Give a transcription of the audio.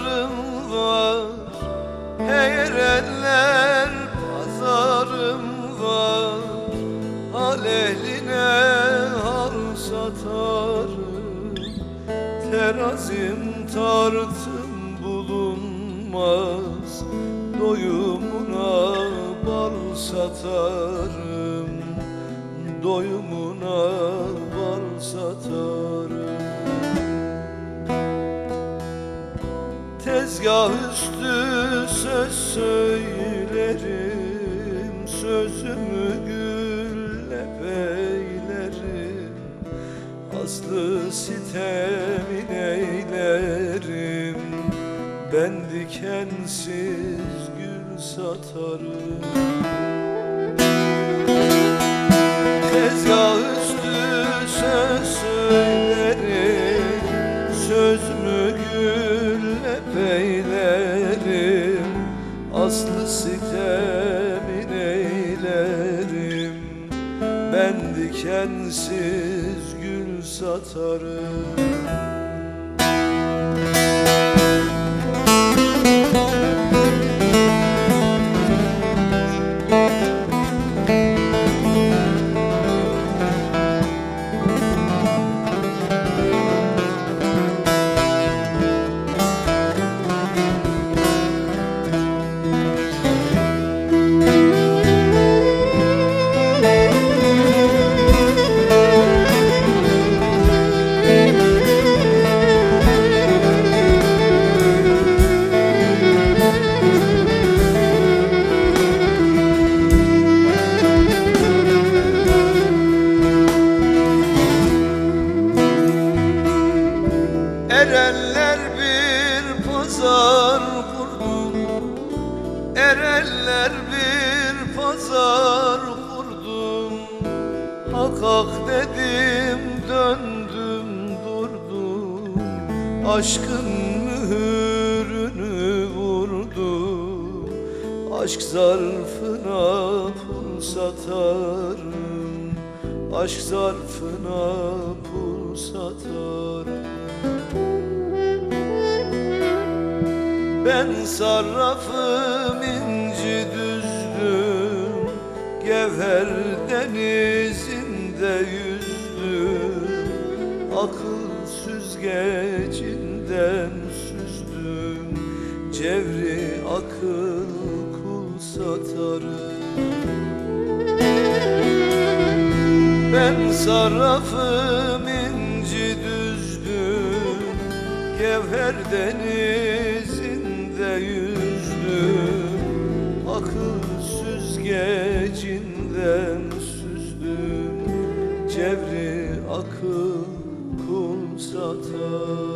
pazarım var, eğrenler pazarım var. Hal ehline hal satarım, terazim tartım bulunmaz. Doyumuna bal satarım, doyumuna bal satarım. Tezgah üstü söz söylerim, sözümü gülle beylerim. Aslı sitemin eylerim, ben dikensiz gül satarım. Tezgah üstü söz söylerim, sözümü gülle beylerim. Aslı sitemin eylerim, ben dikensiz gül satarım. Erenler bir pazar kurdu, erenler bir pazar kurdu. Hak hak dedim, döndüm durdum, aşkın mühürünü vurdum. Aşk zarfına pul satarım, aşk zarfına pul satarım. Ben sarrafım inci düzdüm, gevher denizinde yüzdüm. Akıl süzgecinden süzdüm, cevri akıl kul satarım. Ben sarrafım inci düzdüm, gevher denizinde yüzdüm. Akıl süzgecinden süzdüm, cevri akıl kul satar.